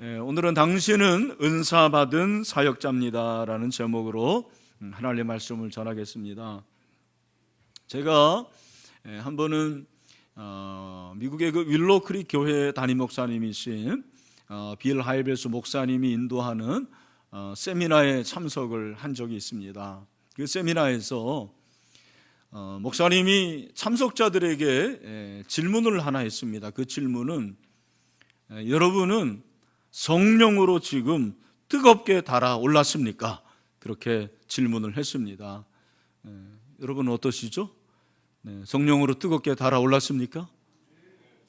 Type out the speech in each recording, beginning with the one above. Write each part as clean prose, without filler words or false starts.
오늘은 당신은 은사 받은 사역자입니다라는 제목으로 하나님의 말씀을 전하겠습니다. 제가 한 번은 미국의 그 윌로크릭 교회 담임 목사님이신 빌 하이베스 목사님이 인도하는 세미나에 참석을 한 적이 있습니다. 그 세미나에서 목사님이 참석자들에게 질문을 하나 했습니다. 그 질문은 여러분은 성령으로 지금 뜨겁게 달아올랐습니까? 그렇게 질문을 했습니다. 여러분 어떠시죠? 성령으로 뜨겁게 달아올랐습니까?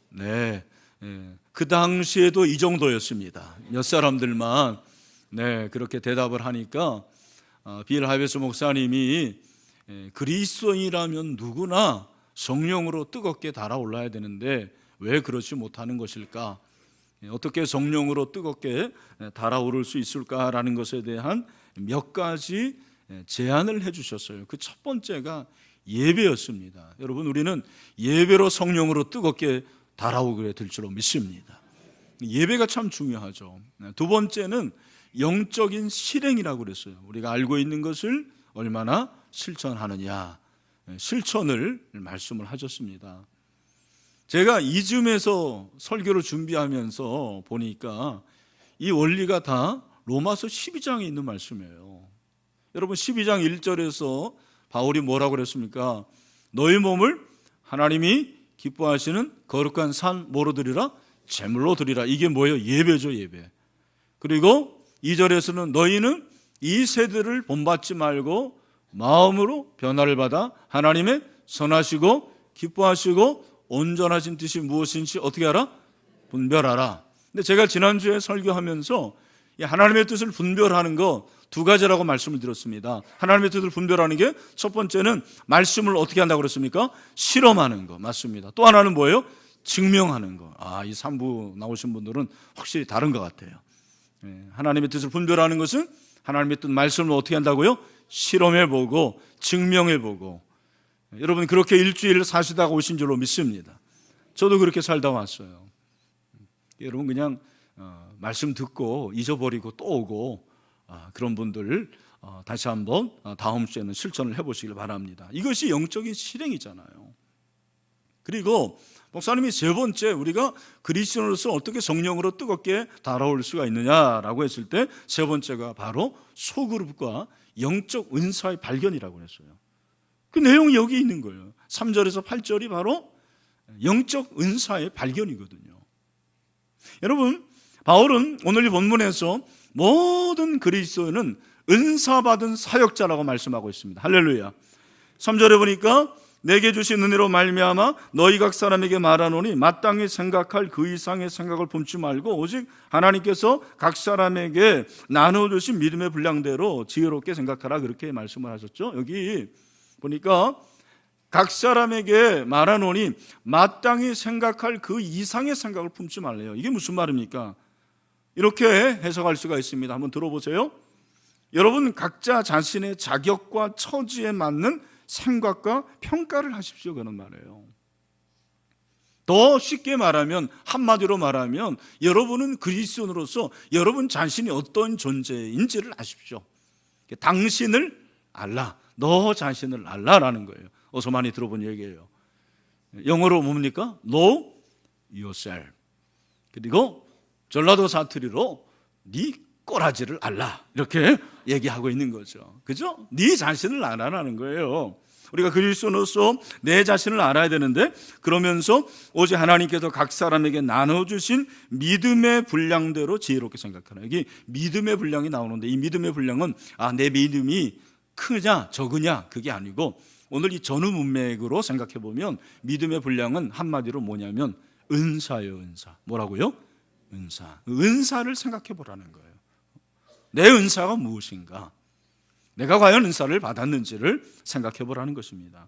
네, 그 당시에도 이 정도였습니다. 몇 사람들만 그렇게 대답을 하니까 빌 하이베스 목사님이 그리스도인이라면 누구나 성령으로 뜨겁게 달아올라야 되는데 왜 그렇지 못하는 것일까? 어떻게 성령으로 뜨겁게 달아오를 수 있을까라는 것에 대한 몇 가지 제안을 해주셨어요. 그 첫 번째가 예배였습니다. 여러분, 우리는 예배로 성령으로 뜨겁게 달아오게 될 줄로 믿습니다. 예배가 참 중요하죠. 두 번째는 영적인 실행이라고 그랬어요. 우리가 알고 있는 것을 얼마나 실천하느냐, 실천을 말씀을 하셨습니다. 제가 이쯤에서 설교를 준비하면서 보니까 이 원리가 다 로마서 12장에 있는 말씀이에요. 여러분, 12장 1절에서 바울이 뭐라고 그랬습니까? 너희 몸을 하나님이 기뻐하시는 거룩한 산 뭐로 드리라? 제물로 드리라. 이게 뭐예요? 예배죠, 예배. 그리고 2절에서는 너희는 이 세대를 본받지 말고 마음으로 변화를 받아 하나님의 선하시고 기뻐하시고 온전하신 뜻이 무엇인지 어떻게 알아? 분별하라. 근데 제가 지난주에 설교하면서 하나님의 뜻을 분별하는 거 두 가지라고 말씀을 드렸습니다. 하나님의 뜻을 분별하는 게 첫 번째는 말씀을 어떻게 한다고 그랬습니까? 실험하는 거 맞습니다. 또 하나는 뭐예요? 증명하는 거. 이 3부 나오신 분들은 확실히 다른 것 같아요. 하나님의 뜻을 분별하는 것은 하나님의 뜻 말씀을 어떻게 한다고요? 실험해보고 증명해보고. 여러분 그렇게 일주일 사시다가 오신 줄로 믿습니다. 저도 그렇게 살다 왔어요. 여러분 그냥 말씀 듣고 잊어버리고 또 오고 그런 분들 다시 한번 다음 주에는 실천을 해보시길 바랍니다. 이것이 영적인 실행이잖아요. 그리고 목사님이 세 번째, 우리가 그리스도인으로서 어떻게 성령으로 뜨겁게 달아올 수가 있느냐라고 했을 때 세 번째가 바로 소그룹과 영적 은사의 발견이라고 했어요. 그 내용이 여기 있는 거예요. 3절에서 8절이 바로 영적 은사의 발견이거든요. 여러분, 바울은 오늘 이 본문에서 모든 그리스도인은 은사받은 사역자라고 말씀하고 있습니다. 할렐루야. 3절에 보니까 내게 주신 은혜로 말미암아 너희 각 사람에게 말하노니 마땅히 생각할 그 이상의 생각을 품지 말고 오직 하나님께서 각 사람에게 나눠주신 믿음의 분량대로 지혜롭게 생각하라, 그렇게 말씀을 하셨죠. 여기 보니까 각 사람에게 말하노니 마땅히 생각할 그 이상의 생각을 품지 말래요. 이게 무슨 말입니까? 이렇게 해석할 수가 있습니다. 한번 들어보세요. 여러분 각자 자신의 자격과 처지에 맞는 생각과 평가를 하십시오, 그런 말이에요. 더 쉽게 말하면, 한마디로 말하면 여러분은 그리스도인으로서 여러분 자신이 어떤 존재인지를 아십시오. 당신을 알라, 너 자신을 알라라는 거예요. 어서 많이 들어본 얘기예요. 영어로 뭡니까? Know yourself. 그리고 전라도 사투리로 네 꼬라지를 알라, 이렇게 얘기하고 있는 거죠. 그죠? 네 자신을 알아라는 거예요. 우리가 그리스도로서 내 자신을 알아야 되는데, 그러면서 오직 하나님께서 각 사람에게 나눠주신 믿음의 분량대로 지혜롭게 생각하라. 여기 믿음의 분량이 나오는데, 이 믿음의 분량은 내 믿음이 크냐 적으냐 그게 아니고, 오늘 이 전후 문맥으로 생각해 보면 믿음의 분량은 한마디로 뭐냐면 은사예요. 은사. 뭐라고요? 은사. 은사를 생각해 보라는 거예요. 내 은사가 무엇인가? 내가 과연 은사를 받았는지를 생각해 보라는 것입니다.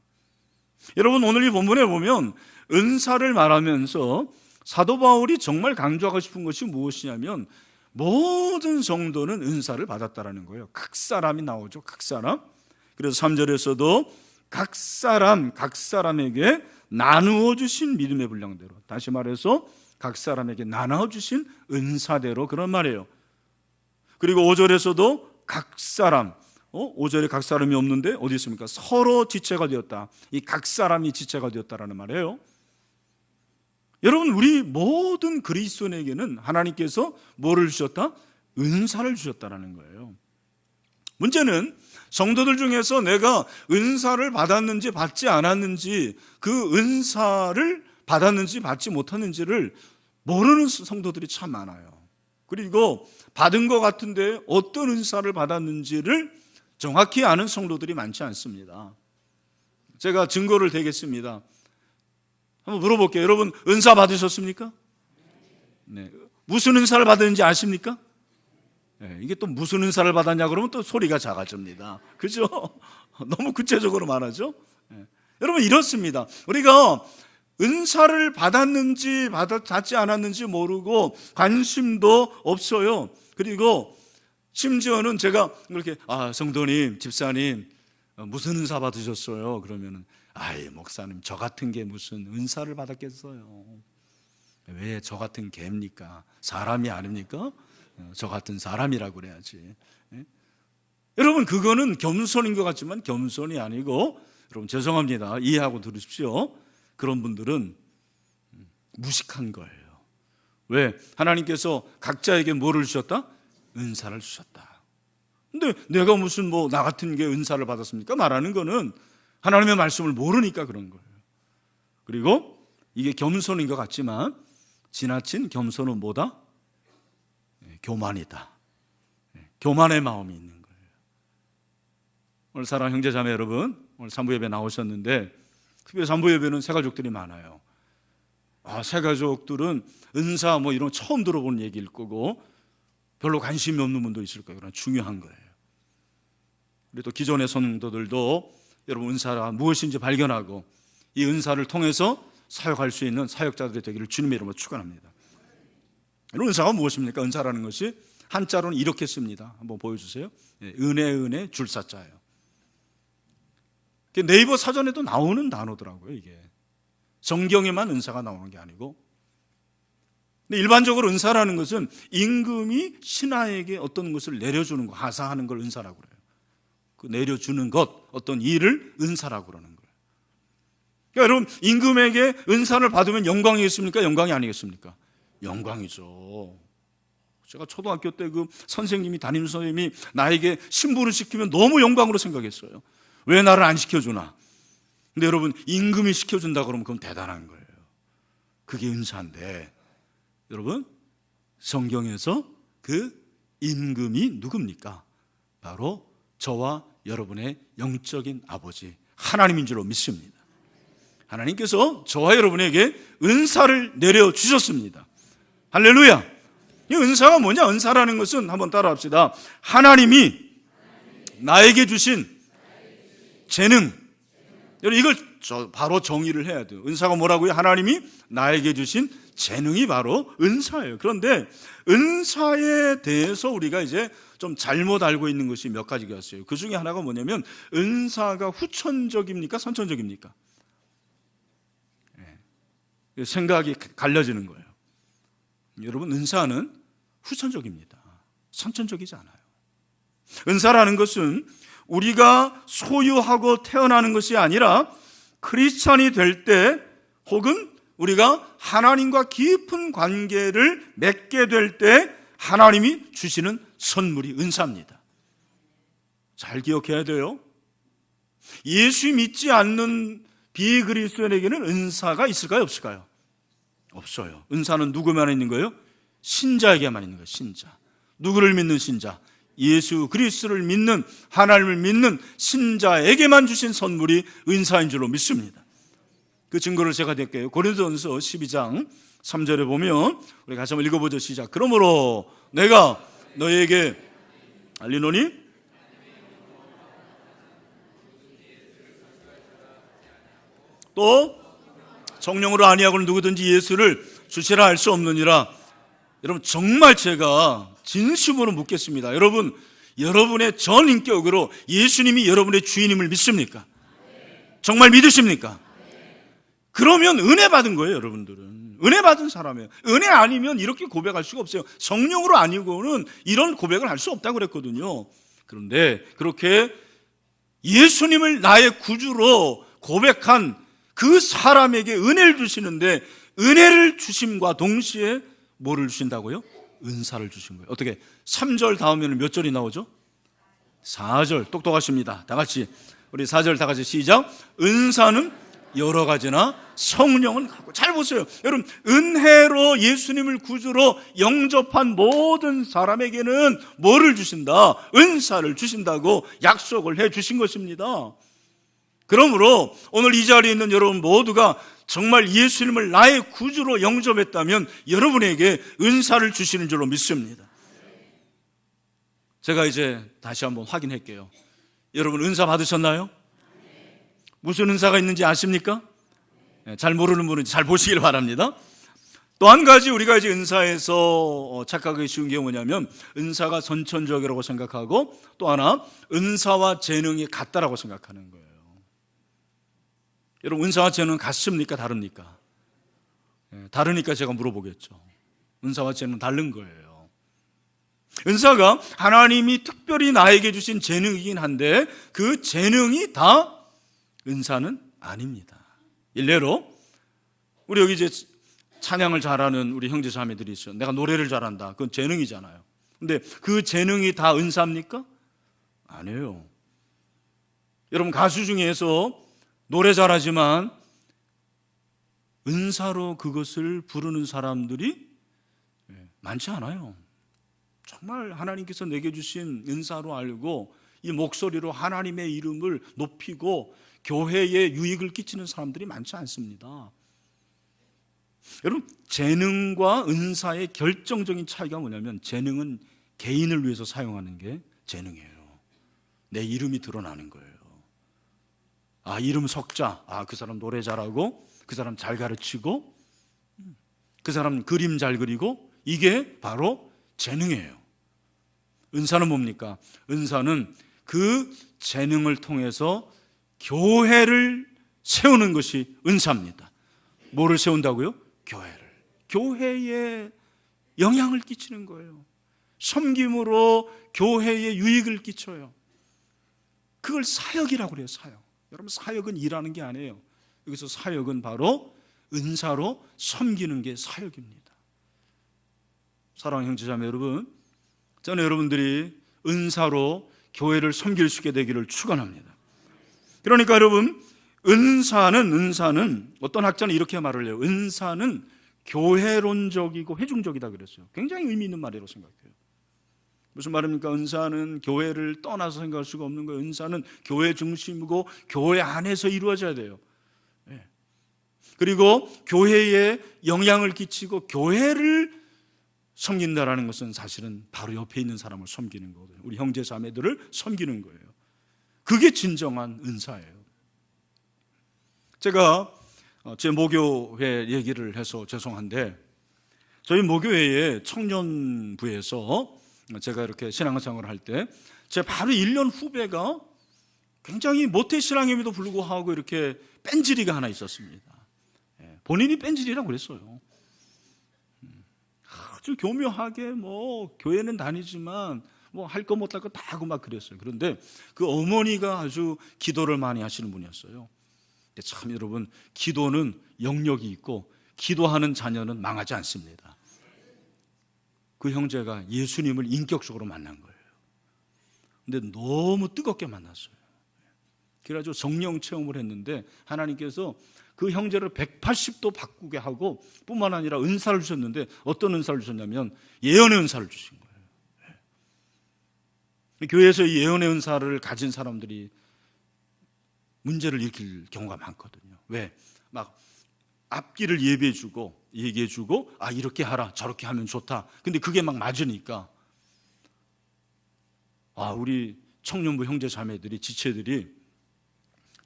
여러분 오늘 이 본문에 보면 은사를 말하면서 사도 바울이 정말 강조하고 싶은 것이 무엇이냐면 모든 성도는 은사를 받았다라는 거예요. 각 사람이 나오죠. 각 사람. 그래서 3절에서도 각 사람에게 나누어 주신 믿음의 분량대로, 다시 말해서 각 사람에게 나눠주신 은사대로 그런 말이에요. 그리고 5절에서도 각 사람, 5절에 각 사람이 없는데 어디 있습니까? 서로 지체가 되었다. 이 각 사람이 지체가 되었다라는 말이에요. 여러분, 우리 모든 그리스도인에게는 하나님께서 뭐를 주셨다? 은사를 주셨다라는 거예요. 문제는 성도들 중에서 내가 은사를 받았는지 받지 않았는지, 그 은사를 받았는지 받지 못했는지를 모르는 성도들이 참 많아요. 그리고 받은 것 같은데 어떤 은사를 받았는지를 정확히 아는 성도들이 많지 않습니다. 제가 증거를 대겠습니다. 한번 물어볼게요. 여러분, 은사 받으셨습니까? 네. 무슨 은사를 받았는지 아십니까? 네. 이게 또 무슨 은사를 받았냐 그러면 또 소리가 작아집니다. 그죠? 너무 구체적으로 말하죠? 네. 여러분, 이렇습니다. 우리가 은사를 받았는지 받지 않았는지 모르고 관심도 없어요. 그리고 심지어는 제가 그렇게 성도님, 집사님 무슨 은사 받으셨어요? 그러면은 목사님 저 같은 게 무슨 은사를 받았겠어요? 왜 저 같은 개입니까? 사람이 아닙니까? 저 같은 사람이라고 그래야지. 여러분, 그거는 겸손인 것 같지만 겸손이 아니고, 여러분 죄송합니다. 이해하고 들으십시오. 그런 분들은 무식한 거예요. 왜? 하나님께서 각자에게 뭐를 주셨다? 은사를 주셨다. 근데 내가 무슨 나 같은 게 은사를 받았습니까? 말하는 거는 하나님의 말씀을 모르니까 그런 거예요. 그리고 이게 겸손인 것 같지만 지나친 겸손은 뭐다? 교만이다. 교만의 마음이 있는 거예요. 오늘 사랑하는 형제 자매 여러분, 오늘 산부 예배 나오셨는데 특별히 산부 예배는 새가족들이 많아요. 새가족들은 은사 이런 거 처음 들어본 얘기일 거고 별로 관심이 없는 분도 있을 거예요. 그러나 중요한 거예요. 우리 또 기존의 성도들도 여러분 은사가 무엇인지 발견하고 이 은사를 통해서 사역할 수 있는 사역자들이 되기를 주님의 이름으로 축원합니다. 은사가 무엇입니까? 은사라는 것이 한자로는 이렇게 씁니다. 한번 보여주세요. 은혜 줄사자예요. 네이버 사전에도 나오는 단어더라고요. 이게 성경에만 은사가 나오는 게 아니고, 근데 일반적으로 은사라는 것은 임금이 신하에게 어떤 것을 내려주는 거, 하사하는 걸 은사라고 그래요. 그 내려주는 것, 어떤 일을 은사라고 그러는 거예요. 그러니까 여러분, 임금에게 은사를 받으면 영광이겠습니까? 영광이 아니겠습니까? 영광이죠. 제가 초등학교 때 그 선생님이, 담임 선생님이 나에게 신부를 시키면 너무 영광으로 생각했어요. 왜 나를 안 시켜주나? 근데 여러분, 임금이 시켜준다 그러면 그건 대단한 거예요. 그게 은사인데, 여러분, 성경에서 그 임금이 누굽니까? 바로 저와 여러분의 영적인 아버지 하나님인 줄로 믿습니다. 하나님께서 저와 여러분에게 은사를 내려주셨습니다. 할렐루야. 이 은사가 뭐냐? 은사라는 것은 한번 따라합시다. 하나님이 나에게 주신 재능. 여러분, 이걸 바로 정의를 해야 돼요. 은사가 뭐라고요? 하나님이 나에게 주신 재능이 바로 은사예요. 그런데 은사에 대해서 우리가 이제 좀 잘못 알고 있는 것이 몇 가지가 있어요. 그 중에 하나가 뭐냐면, 은사가 후천적입니까? 선천적입니까? 생각이 갈려지는 거예요. 여러분, 은사는 후천적입니다. 선천적이지 않아요. 은사라는 것은 우리가 소유하고 태어나는 것이 아니라 크리스찬이 될 때, 혹은 우리가 하나님과 깊은 관계를 맺게 될 때 하나님이 주시는 선물이 은사입니다. 잘 기억해야 돼요. 예수 믿지 않는 비그리스도인에게는 은사가 있을까요? 없을까요? 없어요. 은사는 누구만 있는 거예요? 신자에게만 있는 거예요. 신자. 누구를 믿는 신자? 예수 그리스도를 믿는, 하나님을 믿는 신자에게만 주신 선물이 은사인 줄로 믿습니다. 그 증거를 제가 드릴게요. 고린도전서 12장 3절에 보면, 우리 같이 한번 읽어보죠. 시작. 그러므로 내가 너희에게 알리노니 또 성령으로 아니하고는 누구든지 예수를 주시라 할 수 없느니라. 여러분, 정말 제가 진심으로 묻겠습니다. 여러분, 여러분의 전 인격으로 예수님이 여러분의 주인임을 믿습니까? 정말 믿으십니까? 그러면 은혜 받은 거예요. 여러분들은 은혜 받은 사람이에요. 은혜 아니면 이렇게 고백할 수가 없어요. 성령으로 아니고는 이런 고백을 할 수 없다고 그랬거든요. 그런데 그렇게 예수님을 나의 구주로 고백한 그 사람에게 은혜를 주시는데, 은혜를 주심과 동시에 뭐를 주신다고요? 은사를 주신 거예요. 어떻게? 3절 다음에는 몇 절이 나오죠? 4절. 똑똑하십니다. 다 같이 우리 4절 다 같이 시작. 은사는 여러 가지나 성령은 같고. 잘 보세요 여러분, 은혜로 예수님을 구주로 영접한 모든 사람에게는 뭐를 주신다? 은사를 주신다고 약속을 해 주신 것입니다. 그러므로 오늘 이 자리에 있는 여러분 모두가 정말 예수님을 나의 구주로 영접했다면 여러분에게 은사를 주시는 줄로 믿습니다. 제가 이제 다시 한번 확인할게요. 여러분 은사 받으셨나요? 무슨 은사가 있는지 아십니까? 잘 모르는 분은 잘 보시길 바랍니다. 또 한 가지 우리가 이제 은사에서 착각하기 쉬운 게 뭐냐면, 은사가 선천적이라고 생각하고, 또 하나 은사와 재능이 같다라고 생각하는 거예요. 여러분 은사와 재능은 같습니까? 다릅니까? 다르니까 제가 물어보겠죠. 은사와 재능은 다른 거예요. 은사가 하나님이 특별히 나에게 주신 재능이긴 한데, 그 재능이 다 은사는 아닙니다. 일례로 우리 여기 이제 찬양을 잘하는 우리 형제 자매들이 있어요. 내가 노래를 잘한다. 그건 재능이잖아요. 근데 그 재능이 다 은사입니까? 아니에요. 여러분 가수 중에서 노래 잘하지만 은사로 그것을 부르는 사람들이 많지 않아요. 정말 하나님께서 내게 주신 은사로 알고 이 목소리로 하나님의 이름을 높이고 교회에 유익을 끼치는 사람들이 많지 않습니다. 여러분 재능과 은사의 결정적인 차이가 뭐냐면, 재능은 개인을 위해서 사용하는 게 재능이에요. 내 이름이 드러나는 거예요. 아, 이름 석자. 아, 그 사람 노래 잘하고, 그 사람 잘 가르치고, 그 사람 그림 잘 그리고, 이게 바로 재능이에요. 은사는 뭡니까? 은사는 그 재능을 통해서 교회를 세우는 것이 은사입니다. 뭐를 세운다고요? 교회를. 교회에 영향을 끼치는 거예요. 섬김으로 교회에 유익을 끼쳐요. 그걸 사역이라고 그래요. 사역. 여러분 사역은 일하는 게 아니에요. 여기서 사역은 바로 은사로 섬기는 게 사역입니다. 사랑하는 형제자매 여러분, 저는 여러분들이 은사로 교회를 섬길 수 있게 되기를 축원합니다. 그러니까 여러분 은사는 어떤 학자는 이렇게 말을 해요. 은사는 교회론적이고 회중적이다 그랬어요. 굉장히 의미 있는 말이라고 생각해요. 무슨 말입니까? 은사는 교회를 떠나서 생각할 수가 없는 거예요. 은사는 교회 중심이고 교회 안에서 이루어져야 돼요. 그리고 교회에 영향을 끼치고 교회를 섬긴다라는 것은 사실은 바로 옆에 있는 사람을 섬기는 거거든요. 우리 형제 자매들을 섬기는 거예요. 그게 진정한 은사예요. 제가 제 모교회 얘기를 해서 죄송한데, 저희 모교회의 청년부에서 제가 이렇게 신앙생활을 할 때 제 바로 1년 후배가 굉장히 모태신앙임에도 불구하고 이렇게 뺀질이가 하나 있었습니다. 본인이 뺀질이라고 그랬어요. 아주 교묘하게 뭐 교회는 다니지만 뭐 할 거 못 할 거 다 하고 막 그랬어요. 그런데 그 어머니가 아주 기도를 많이 하시는 분이었어요. 근데 참 여러분, 기도는 영역이 있고 기도하는 자녀는 망하지 않습니다. 그 형제가 예수님을 인격적으로 만난 거예요. 근데 너무 뜨겁게 만났어요. 그래가지고 성령 체험을 했는데 하나님께서 그 형제를 180도 바꾸게 하고 뿐만 아니라 은사를 주셨는데, 어떤 은사를 주셨냐면 예언의 은사를 주신 거예요. 교회에서 이 예언의 은사를 가진 사람들이 문제를 일으킬 경우가 많거든요. 왜? 막 앞길을 예비해주고 얘기해주고, 아 이렇게 하라 저렇게 하면 좋다. 근데 그게 막 맞으니까 우리 청년부 형제 자매들이, 지체들이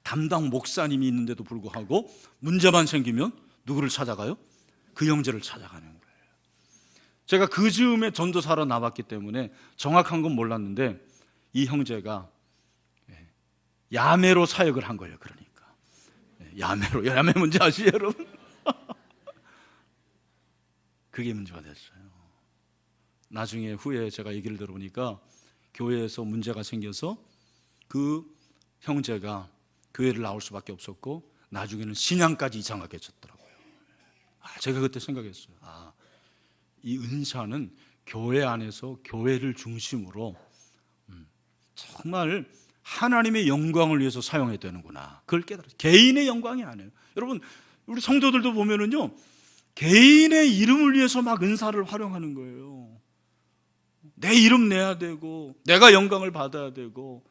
담당 목사님이 있는데도 불구하고 문제만 생기면 누구를 찾아가요? 그 형제를 찾아가는 거예요. 제가 그 즈음에 전도사로 나왔기 때문에 정확한 건 몰랐는데 이 형제가 야매로 사역을 한 거예요. 그러니까 야매 뭔지 아시죠 여러분? 그게 문제가 됐어요. 나중에 후에 제가 얘기를 들어보니까 교회에서 문제가 생겨서 그 형제가 교회를 나올 수밖에 없었고 나중에는 신앙까지 이상하게 졌더라고요. 제가 그때 생각했어요. 이 은사는 교회 안에서 교회를 중심으로 정말 하나님의 영광을 위해서 사용해야 되는구나. 그걸 깨달았어요. 개인의 영광이 아니에요. 여러분, 우리 성도들도 보면은요, 개인의 이름을 위해서 막 은사를 활용하는 거예요. 내 이름 내야 되고, 내가 영광을 받아야 되고,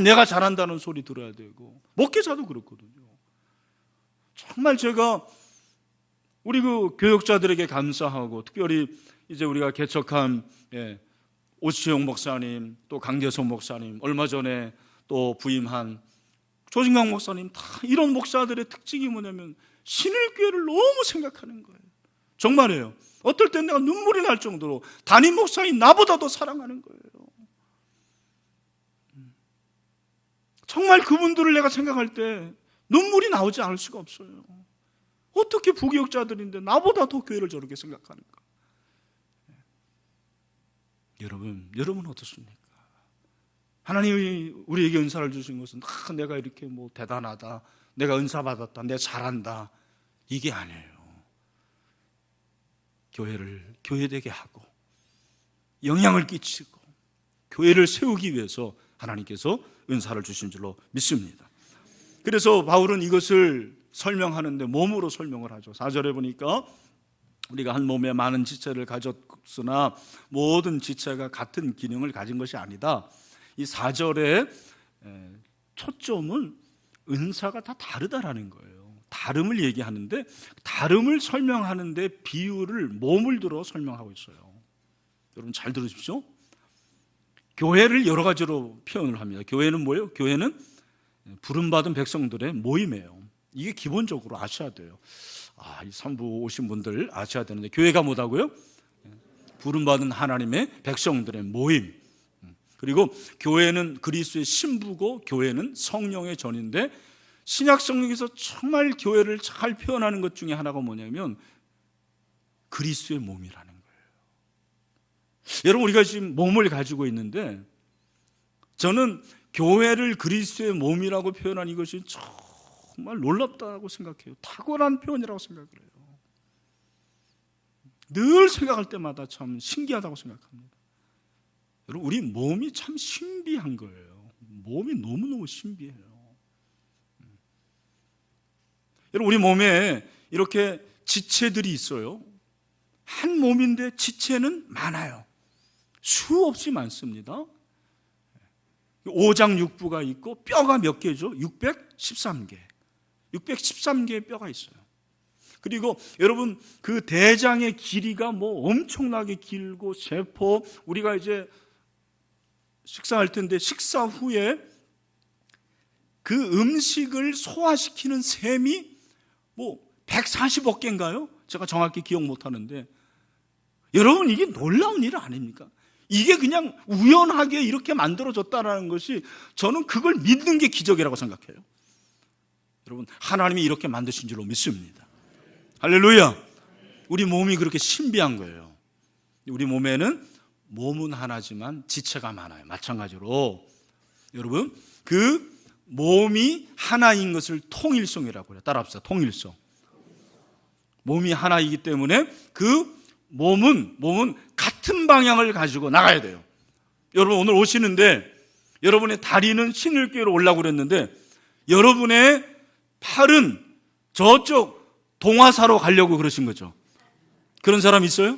내가 잘한다는 소리 들어야 되고, 목회자도 그렇거든요. 정말 제가 우리 그 교역자들에게 감사하고, 특별히 이제 우리가 개척한 오치영 목사님, 또 강재성 목사님, 얼마 전에 또 부임한 조진강 목사님, 다 이런 목사들의 특징이 뭐냐면 신일교회를 너무 생각하는 거예요. 정말이에요. 어떨 땐 내가 눈물이 날 정도로 담임 목사인 나보다도 사랑하는 거예요. 정말 그분들을 내가 생각할 때 눈물이 나오지 않을 수가 없어요. 어떻게 부교역자들인데 나보다 더 교회를 저렇게 생각하는가? 여러분 어떻습니까? 하나님이 우리에게 은사를 주신 것은 내가 이렇게 뭐 대단하다, 내가 은사 받았다, 내가 잘한다, 이게 아니에요. 교회를 교회되게 하고 영향을 끼치고 교회를 세우기 위해서 하나님께서 은사를 주신 줄로 믿습니다. 그래서 바울은 이것을 설명하는데 몸으로 설명을 하죠. 4절에 보니까 우리가 한 몸에 많은 지체를 가졌으나 모든 지체가 같은 기능을 가진 것이 아니다. 이 4절의 초점은 은사가 다 다르다라는 거예요. 다름을 얘기하는데 다름을 설명하는데 비유를 몸을 들어 설명하고 있어요. 여러분 잘 들으십시오. 교회를 여러 가지로 표현을 합니다. 교회는 뭐예요? 교회는 부름받은 백성들의 모임이에요. 이게 기본적으로 아셔야 돼요. 이 3부 오신 분들 아셔야 되는데, 교회가 뭐다고요? 부름받은 하나님의 백성들의 모임. 그리고 교회는 그리스도의 신부고 교회는 성령의 전인데, 신약 성경에서 정말 교회를 잘 표현하는 것 중에 하나가 뭐냐면 그리스도의 몸이라는 거예요. 여러분, 우리가 지금 몸을 가지고 있는데 저는 교회를 그리스도의 몸이라고 표현한 이것이 정말 놀랍다고 생각해요. 탁월한 표현이라고 생각을 해요. 늘 생각할 때마다 참 신기하다고 생각합니다. 여러분, 우리 몸이 참 신비한 거예요. 몸이 너무너무 신비해요. 여러분, 우리 몸에 이렇게 지체들이 있어요. 한 몸인데 지체는 많아요. 수없이 많습니다. 오장육부가 있고 뼈가 몇 개죠? 613개. 613개의 뼈가 있어요. 그리고 여러분, 그 대장의 길이가 뭐 엄청나게 길고, 세포, 우리가 이제 식사할 텐데 식사 후에 그 음식을 소화시키는 셈이 뭐 140억 개인가요? 제가 정확히 기억 못 하는데, 여러분, 이게 놀라운 일 아닙니까? 이게 그냥 우연하게 이렇게 만들어졌다는 것이, 저는 그걸 믿는 게 기적이라고 생각해요. 여러분, 하나님이 이렇게 만드신 줄로 믿습니다. 할렐루야. 우리 몸이 그렇게 신비한 거예요. 우리 몸에는 몸은 하나지만 지체가 많아요. 마찬가지로 여러분, 그 몸이 하나인 것을 통일성이라고 해요. 따라합시다. 통일성. 몸이 하나이기 때문에 그 몸은 같은 방향을 가지고 나가야 돼요. 여러분, 오늘 오시는데 여러분의 다리는 신일교회로 오려고 그랬는데 여러분의 팔은 저쪽 동화사로 가려고 그러신 거죠. 그런 사람 있어요?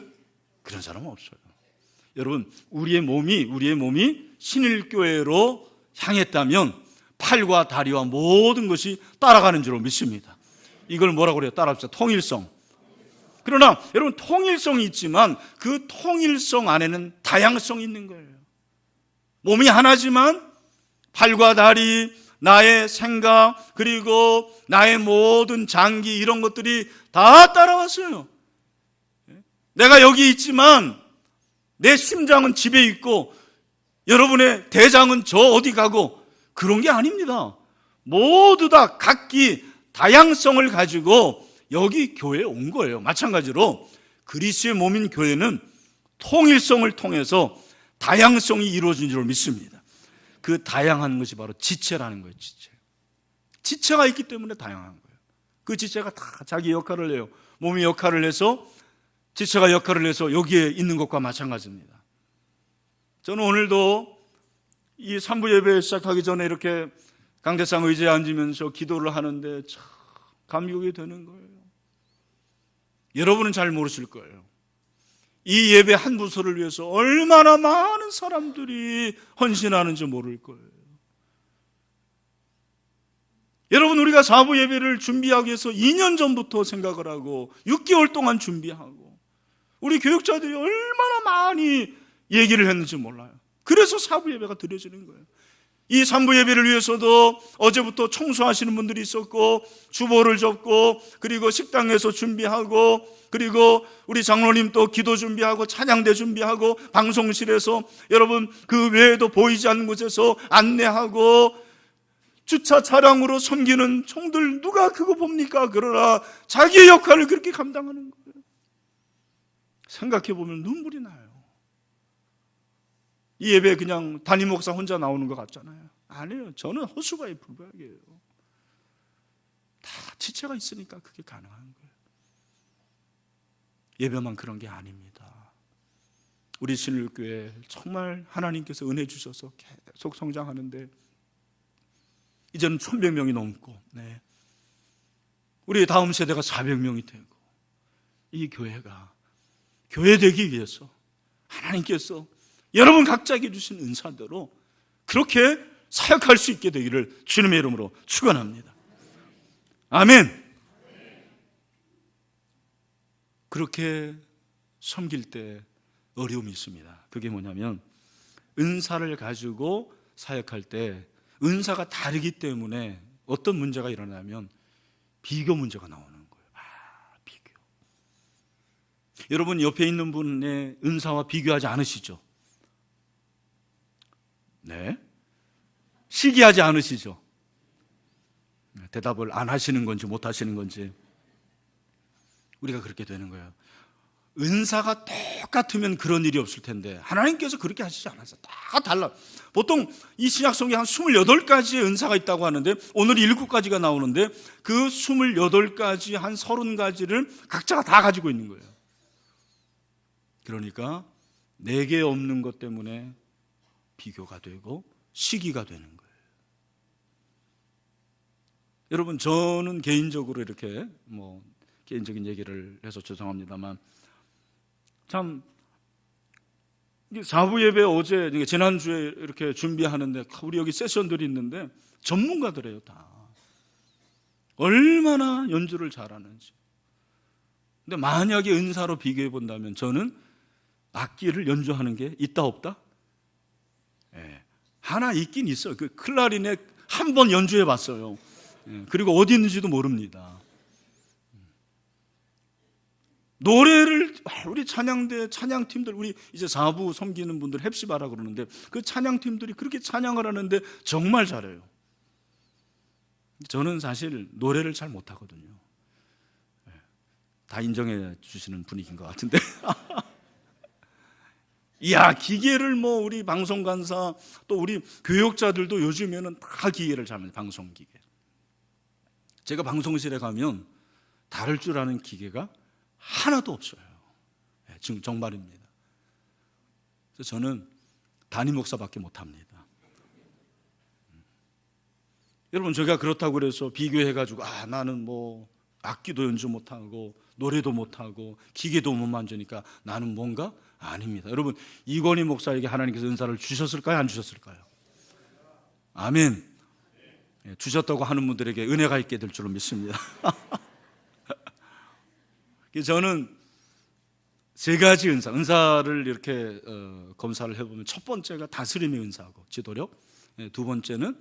그런 사람은 없어요. 여러분, 우리의 몸이 신일교회로 향했다면 팔과 다리와 모든 것이 따라가는 줄로 믿습니다. 이걸 뭐라고 그래요? 따라합시다. 통일성. 그러나 여러분, 통일성이 있지만 그 통일성 안에는 다양성이 있는 거예요. 몸이 하나지만 팔과 다리, 나의 생각, 그리고 나의 모든 장기, 이런 것들이 다 따라왔어요. 내가 여기 있지만 내 심장은 집에 있고 여러분의 대장은 저 어디 가고, 그런 게 아닙니다. 모두 다 각기 다양성을 가지고 여기 교회에 온 거예요. 마찬가지로 그리스도의 몸인 교회는 통일성을 통해서 다양성이 이루어진 줄 믿습니다. 그 다양한 것이 바로 지체라는 거예요. 지체가 있기 때문에 다양한 거예요. 그 지체가 다 자기 역할을 해요. 몸이 역할을 해서, 지체가 역할을 해서 여기에 있는 것과 마찬가지입니다. 저는 오늘도 이 3부 예배 시작하기 전에 이렇게 강대상 의자에 앉으면서 기도를 하는데 참 감격이 되는 거예요. 여러분은 잘 모르실 거예요. 이 예배 한 부서를 위해서 얼마나 많은 사람들이 헌신하는지 모를 거예요. 여러분, 우리가 4부 예배를 준비하기 위해서 2년 전부터 생각을 하고 6개월 동안 준비하고 우리 교육자들이 얼마나 많이 얘기를 했는지 몰라요. 그래서 4부 예배가 드려지는 거예요. 이 3부 예배를 위해서도 어제부터 청소하시는 분들이 있었고, 주보를 접고, 그리고 식당에서 준비하고, 그리고 우리 장로님 또 기도 준비하고, 찬양대 준비하고, 방송실에서 여러분 그 외에도 보이지 않는 곳에서 안내하고, 주차 차량으로 섬기는 총들 누가 그거 봅니까? 그러나 자기의 역할을 그렇게 감당하는 거예요. 생각해 보면 눈물이 나요. 이 예배 그냥 담임 목사 혼자 나오는 것 같잖아요. 아니에요. 저는 허수아비 불가이에요. 다 지체가 있으니까 그게 가능한 거예요. 예배만 그런 게 아닙니다. 우리 신일교회 정말 하나님께서 은혜 주셔서 계속 성장하는데 이제는 1,100명이 넘고, 우리 다음 세대가 400명이 되고, 이 교회가 교회 되기 위해서 하나님께서 여러분 각자에게 주신 은사대로 그렇게 사역할 수 있게 되기를 주님의 이름으로 축원합니다. 아멘. 그렇게 섬길 때 어려움이 있습니다. 그게 뭐냐면 은사를 가지고 사역할 때 은사가 다르기 때문에 어떤 문제가 일어나면 비교 문제가 나오는 거예요. 비교. 여러분 옆에 있는 분의 은사와 비교하지 않으시죠? 네. 시기하지 않으시죠? 대답을 안 하시는 건지 못 하시는 건지. 우리가 그렇게 되는 거예요. 은사가 똑같으면 그런 일이 없을 텐데 하나님께서 그렇게 하시지 않았어요. 다 달라. 보통 이 신약성경에 한 28가지의 은사가 있다고 하는데 오늘 7가지가 나오는데 그 28가지 한 30가지를 각자가 다 가지고 있는 거예요. 그러니까 내게 없는 것 때문에 비교가 되고 시기가 되는 거예요. 여러분, 저는 개인적으로 이렇게 개인적인 얘기를 해서 죄송합니다만 참 4부 예배 어제 지난주에 이렇게 준비하는데 우리 여기 세션들이 있는데 전문가들이에요. 다 얼마나 연주를 잘하는지. 근데 만약에 은사로 비교해 본다면 저는 악기를 연주하는 게 있다 없다? 하나 있긴 있어요. 그 클라리넷 한 번 연주해 봤어요. 그리고 어디 있는지도 모릅니다. 노래를 우리 찬양대 찬양팀들, 우리 이제 4부 섬기는 분들 헵시바라 그러는데 그 찬양팀들이 그렇게 찬양을 하는데 정말 잘해요. 저는 사실 노래를 잘 못하거든요. 다 인정해 주시는 분위기인 것 같은데 이야, 기계를 우리 방송간사 또 우리 교육자들도 요즘에는 다 기계를 잘 합니다. 방송기계. 제가 방송실에 가면 다룰 줄 아는 기계가 하나도 없어요. 지금 정말입니다. 그래서 저는 담임 목사밖에 못합니다. 여러분, 제가 그렇다고 그래서 비교해가지고 나는 악기도 연주 못하고 노래도 못하고 기계도 못 만지니까 나는 뭔가? 아닙니다. 여러분, 이건희 목사에게 하나님께서 은사를 주셨을까요? 안 주셨을까요? 아멘. 주셨다고 하는 분들에게 은혜가 있게 될 줄로 믿습니다. 저는 3가지 은사를 이렇게 검사를 해보면 첫 번째가 다스림의 은사하고 지도력, 2번째는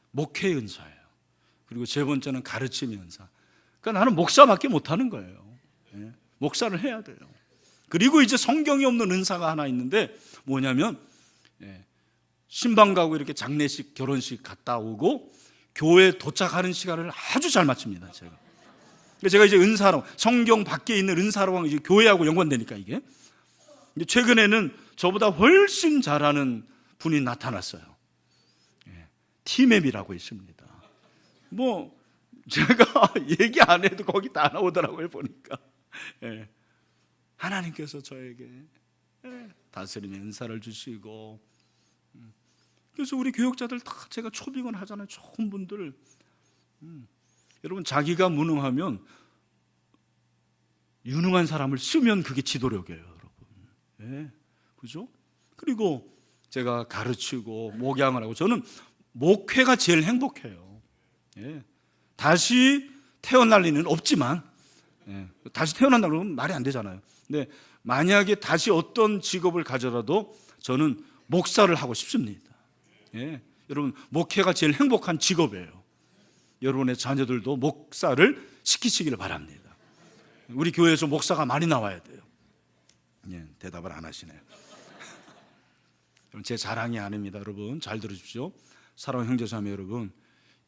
목회의 은사예요. 그리고 3번째는 가르침의 은사. 그러니까 나는 목사밖에 못하는 거예요. 목사를 해야 돼요. 그리고 이제 성경이 없는 은사가 하나 있는데 뭐냐면 신방 가고 이렇게 장례식, 결혼식 갔다 오고 교회 도착하는 시간을 아주 잘 맞춥니다. 제가 제가 이제 은사로, 성경 밖에 있는 은사로 이제 교회하고 연관되니까 이게. 최근에는 저보다 훨씬 잘하는 분이 나타났어요. 티맵이라고 있습니다. 뭐 제가 얘기 안 해도 거기 다 나오더라고요, 보니까. 하나님께서 저에게 다스림의 은사를 주시고, 그래서 우리 교역자들 다 제가 초빙을 하잖아요. 좋은 분들. 여러분, 자기가 무능하면 유능한 사람을 쓰면 그게 지도력이에요, 여러분. 그죠? 그리고 제가 가르치고 목양을 하고, 저는 목회가 제일 행복해요. 다시 태어날 리는 없지만, 다시 태어난다고 그러면 말이 안 되잖아요. 근데 만약에 다시 어떤 직업을 가져라도 저는 목사를 하고 싶습니다. 여러분, 목회가 제일 행복한 직업이에요. 여러분의 자녀들도 목사를 시키시기를 바랍니다. 우리 교회에서 목사가 많이 나와야 돼요. 대답을 안 하시네요. 제 자랑이 아닙니다. 여러분, 잘 들으십시오. 사랑하는 형제자매 여러분,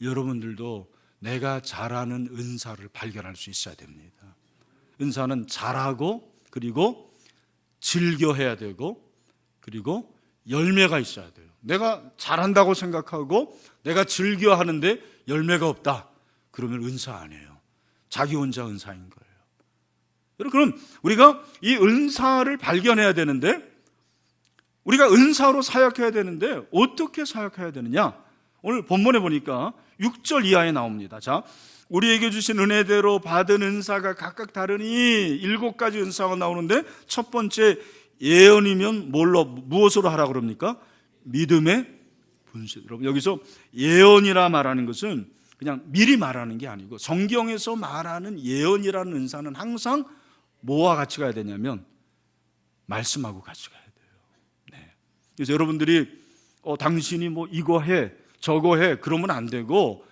여러분들도 내가 잘하는 은사를 발견할 수 있어야 됩니다. 은사는 잘하고, 그리고 즐겨해야 되고, 그리고 열매가 있어야 돼요. 내가 잘한다고 생각하고 내가 즐겨하는데 열매가 없다, 그러면 은사 아니에요. 자기 혼자 은사인 거예요. 여러분, 그럼 우리가 이 은사를 발견해야 되는데, 우리가 은사로 사역해야 되는데 어떻게 사역해야 되느냐? 오늘 본문에 보니까 6절 이하에 나옵니다. 자, 우리에게 주신 은혜대로 받은 은사가 각각 다르니 7가지 은사가 나오는데, 첫 번째 예언이면 무엇으로 하라고 그럽니까? 믿음의 분실. 여러분, 여기서 예언이라 말하는 것은 그냥 미리 말하는 게 아니고, 성경에서 말하는 예언이라는 은사는 항상 뭐와 같이 가야 되냐면 말씀하고 같이 가야 돼요. 그래서 여러분들이 당신이 뭐 이거 해 저거 해 그러면 안 되고,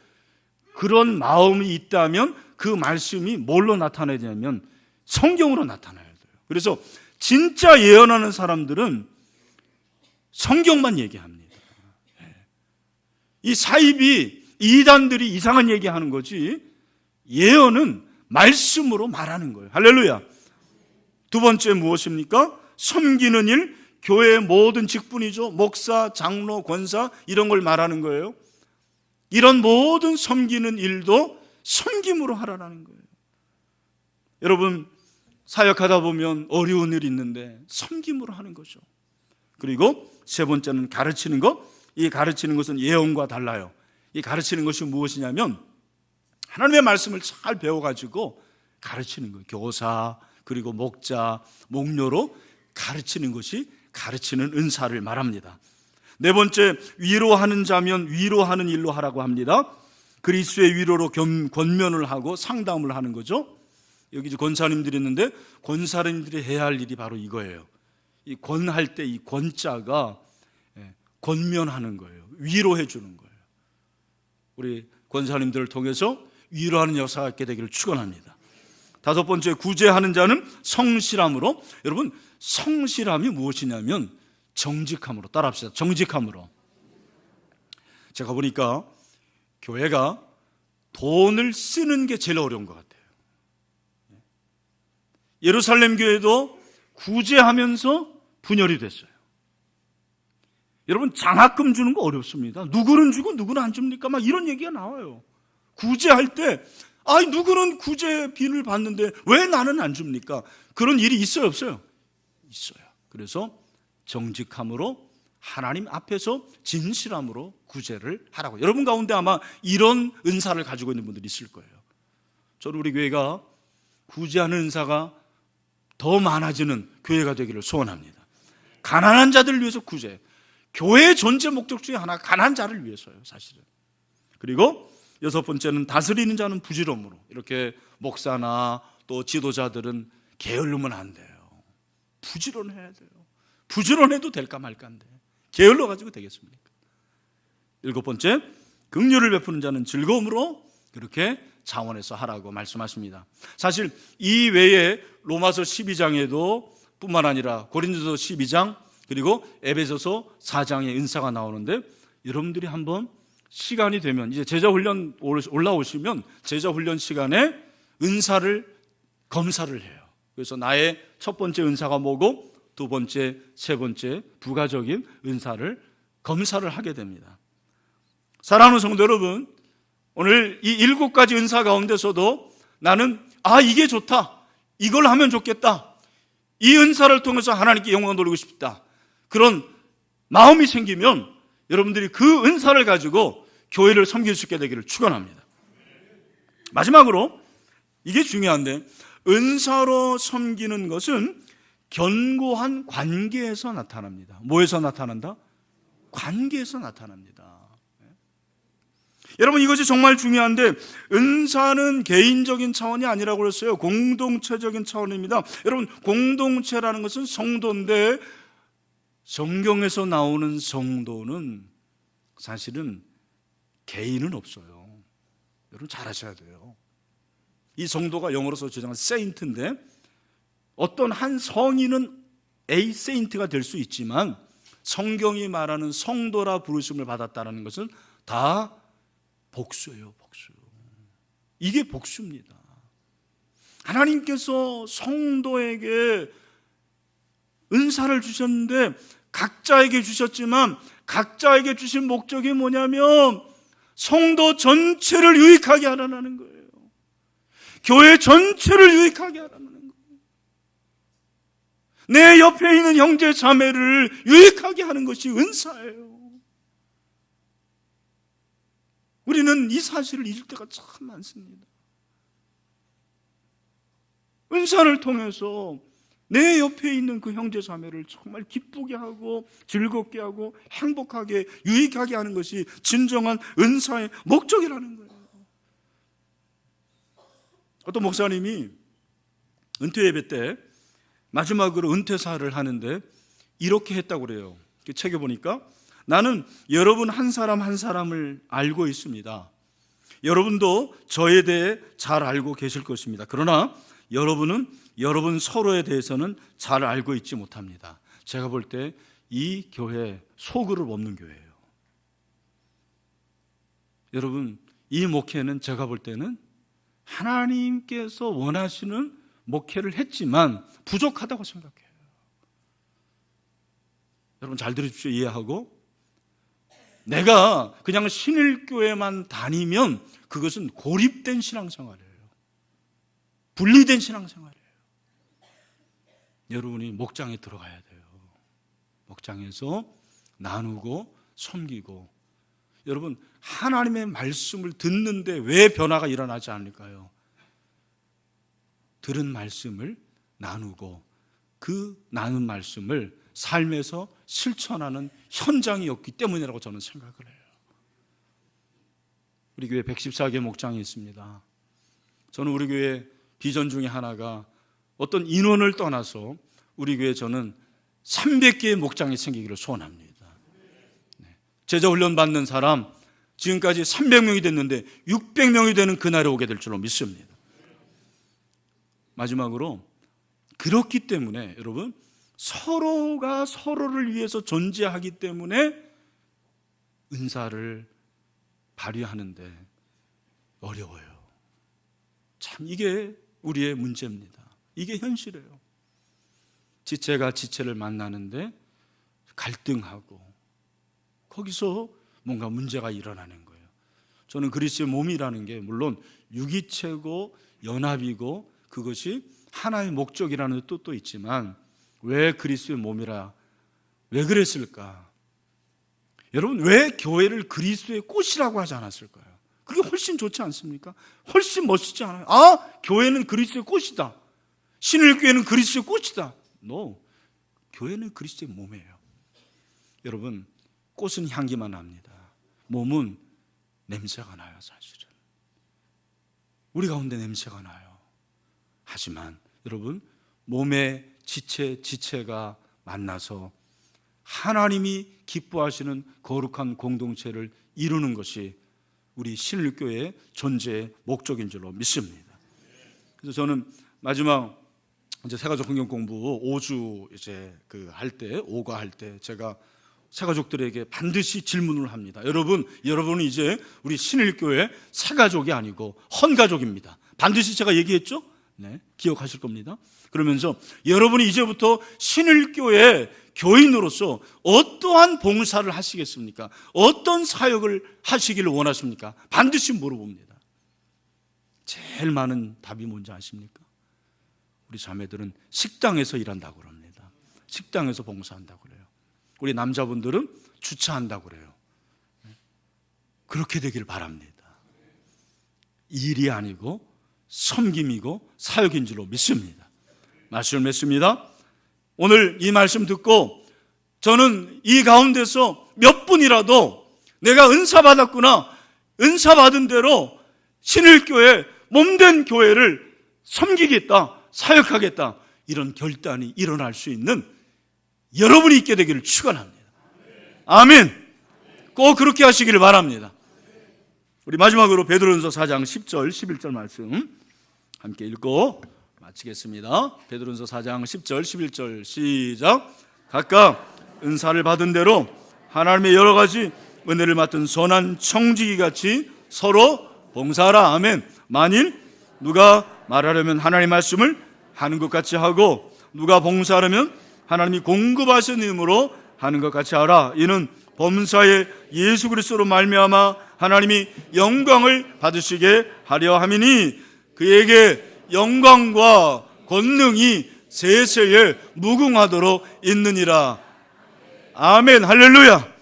그런 마음이 있다면 그 말씀이 뭘로 나타나야 되냐면 성경으로 나타나야 돼요. 그래서 진짜 예언하는 사람들은 성경만 얘기합니다. 이 사입이, 이단들이 이상한 얘기하는 거지, 예언은 말씀으로 말하는 거예요. 할렐루야. 두 번째 무엇입니까? 섬기는 일, 교회의 모든 직분이죠. 목사, 장로, 권사, 이런 걸 말하는 거예요. 이런 모든 섬기는 일도 섬김으로 하라는 거예요. 여러분, 사역하다 보면 어려운 일이 있는데 섬김으로 하는 거죠. 그리고 세 번째는 가르치는 것. 이 가르치는 것은 예언과 달라요. 이 가르치는 것이 무엇이냐면 하나님의 말씀을 잘 배워가지고 가르치는 거예요. 교사, 그리고 목자, 목료로 가르치는 것이 가르치는 은사를 말합니다. 네 번째, 위로하는 자면 위로하는 일로 하라고 합니다. 그리스도의 위로로 권면을 하고 상담을 하는 거죠. 여기 이제 권사님들이 있는데, 권사님들이 해야 할 일이 바로 이거예요. 이 권할 때 이 권자가 권면하는 거예요. 위로해 주는 거예요. 우리 권사님들을 통해서 위로하는 역사가 있게 되기를 축원합니다. 다섯 번째, 구제하는 자는 성실함으로. 여러분, 성실함이 무엇이냐면 정직함으로. 따라합시다. 정직함으로. 제가 보니까 교회가 돈을 쓰는 게 제일 어려운 것 같아요. 예루살렘 교회도 구제하면서 분열이 됐어요. 여러분, 장학금 주는 거 어렵습니다. 누구는 주고 누구는 안 줍니까? 막 이런 얘기가 나와요. 구제할 때, 누구는 구제비를 받는데 왜 나는 안 줍니까? 그런 일이 있어요, 없어요? 있어요. 그래서 정직함으로, 하나님 앞에서 진실함으로 구제를 하라고. 여러분 가운데 아마 이런 은사를 가지고 있는 분들이 있을 거예요. 저는 우리 교회가 구제하는 은사가 더 많아지는 교회가 되기를 소원합니다. 가난한 자들을 위해서 구제. 교회의 존재 목적 중에 하나가 가난한 자를 위해서요, 사실은. 그리고 여섯 번째는 다스리는 자는 부지런으로. 이렇게 목사나 또 지도자들은 게을르면 안 돼요. 부지런해야 돼요. 부지런해도 될까 말까인데 게을러 가지고 되겠습니까? 일곱 번째, 긍휼을 베푸는 자는 즐거움으로 그렇게 차원에서 하라고 말씀하십니다. 사실 이 외에 로마서 12장에도 뿐만 아니라 고린도서 12장, 그리고 에베소서 4장의 은사가 나오는데, 여러분들이 한번 시간이 되면 이제 제자훈련 올라오시면 제자훈련 시간에 은사를 검사를 해요. 그래서 나의 첫 번째 은사가 뭐고 두 번째, 세 번째 부가적인 은사를 검사를 하게 됩니다. 사랑하는 성도 여러분, 오늘 이 7가지 은사 가운데서도 나는 이게 좋다, 이걸 하면 좋겠다, 이 은사를 통해서 하나님께 영광을 돌리고 싶다, 그런 마음이 생기면 여러분들이 그 은사를 가지고 교회를 섬길 수 있게 되기를 축원합니다. 마지막으로 이게 중요한데, 은사로 섬기는 것은 견고한 관계에서 나타납니다. 뭐에서 나타난다? 관계에서 나타납니다. 여러분, 이것이 정말 중요한데, 은사는 개인적인 차원이 아니라고 그랬어요. 공동체적인 차원입니다. 여러분, 공동체라는 것은 성도인데, 성경에서 나오는 성도는 사실은 개인은 없어요. 여러분 잘 아셔야 돼요. 이 성도가 영어로서 주장한 세인트인데, 어떤 한 성인은 A 세인트가 될 수 있지만 성경이 말하는 성도라 부르심을 받았다는 것은 다 복수예요. 복수. 이게 복수입니다. 하나님께서 성도에게 은사를 주셨는데 각자에게 주셨지만 각자에게 주신 목적이 뭐냐면 성도 전체를 유익하게 하라는 거예요. 교회 전체를 유익하게 하라는 거예요. 내 옆에 있는 형제 자매를 유익하게 하는 것이 은사예요. 우리는 이 사실을 잊을 때가 참 많습니다. 은사를 통해서 내 옆에 있는 그 형제 자매를 정말 기쁘게 하고 즐겁게 하고 행복하게 유익하게 하는 것이 진정한 은사의 목적이라는 거예요. 어떤 목사님이 은퇴 예배 때 마지막으로 은퇴사를 하는데 이렇게 했다고 그래요. 책에 보니까, 나는 여러분 한 사람 한 사람을 알고 있습니다. 여러분도 저에 대해 잘 알고 계실 것입니다. 그러나 여러분은 여러분 서로에 대해서는 잘 알고 있지 못합니다. 제가 볼 때 이 교회 소그룹 없는 교회예요. 여러분, 이 목회는 제가 볼 때는 하나님께서 원하시는 목회를 했지만 부족하다고 생각해요. 여러분 잘 들으십시오. 이해하고, 내가 그냥 신일교회만 다니면 그것은 고립된 신앙생활이에요. 분리된 신앙생활이에요. 여러분이 목장에 들어가야 돼요. 목장에서 나누고 섬기고. 여러분, 하나님의 말씀을 듣는데 왜 변화가 일어나지 않을까요? 들은 말씀을 나누고 그 나눈 말씀을 삶에서 실천하는 현장이 없기 때문이라고 저는 생각을 해요. 우리 교회 114개 목장이 있습니다. 저는 우리 교회 비전 중에 하나가 어떤 인원을 떠나서 우리 교회 저는 300개의 목장이 생기기를 소원합니다. 제자 훈련 받는 사람 지금까지 300명이 됐는데 600명이 되는 그날이 오게 될 줄로 믿습니다. 마지막으로, 그렇기 때문에 여러분, 서로가 서로를 위해서 존재하기 때문에 은사를 발휘하는데 어려워요. 참 이게 우리의 문제입니다. 이게 현실이에요. 지체가 지체를 만나는데 갈등하고 거기서 뭔가 문제가 일어나는 거예요. 저는 그리스도의 몸이라는 게 물론 유기체고 연합이고 그것이 하나의 목적이라는 뜻도 있지만, 왜 그리스도의 몸이라 왜 그랬을까? 여러분, 왜 교회를 그리스도의 꽃이라고 하지 않았을까요? 그게 훨씬 좋지 않습니까? 훨씬 멋있지 않아요? 교회는 그리스도의 꽃이다, 신일교회는 그리스도의 꽃이다. No, 교회는 그리스도의 몸이에요. 여러분, 꽃은 향기만 납니다. 몸은 냄새가 나요. 사실은 우리 가운데 냄새가 나요. 하지만 여러분, 몸의 지체가 만나서 하나님이 기뻐하시는 거룩한 공동체를 이루는 것이 우리 신일교회의 존재의 목적인 줄로 믿습니다. 그래서 저는 마지막 이제 새가족 성경 공부 5주 이제 할 때 제가 새가족들에게 반드시 질문을 합니다. 여러분은 이제 우리 신일교회 새가족이 아니고 헌가족입니다. 반드시 제가 얘기했죠? 네, 기억하실 겁니다. 그러면서 여러분이 이제부터 신일교회 교인으로서 어떠한 봉사를 하시겠습니까? 어떤 사역을 하시기를 원하십니까? 반드시 물어봅니다. 제일 많은 답이 뭔지 아십니까? 우리 자매들은 식당에서 일한다고 그럽니다. 식당에서 봉사한다고 그래요. 우리 남자분들은 주차한다고 그래요. 그렇게 되길 바랍니다. 일이 아니고 섬김이고 사역인 줄로 믿습니다. 말씀을 맺습니다. 오늘 이 말씀 듣고 저는 이 가운데서 몇 분이라도 내가 은사 받았구나, 은사 받은 대로 신일교회 몸된 교회를 섬기겠다, 사역하겠다, 이런 결단이 일어날 수 있는 여러분이 있게 되기를 축원합니다. 아멘. 꼭 그렇게 하시기를 바랍니다. 우리 마지막으로 베드로전서 4장 10절 11절 말씀 함께 읽고 마치겠습니다. 베드로전서 4장 10절 11절 시작. 각각 은사를 받은 대로 하나님의 여러 가지 은혜를 맡은 선한 청지기 같이 서로 봉사하라. 아멘. 만일 누가 말하려면 하나님의 말씀을 하는 것 같이 하고 누가 봉사하려면 하나님이 공급하신 힘으로 하는 것 같이 하라. 이는 범사에 예수 그리스도로 말미암아 하나님이 영광을 받으시게 하려 함이니 그에게 영광과 권능이 세세에 무궁하도록 있느니라. 아멘. 할렐루야.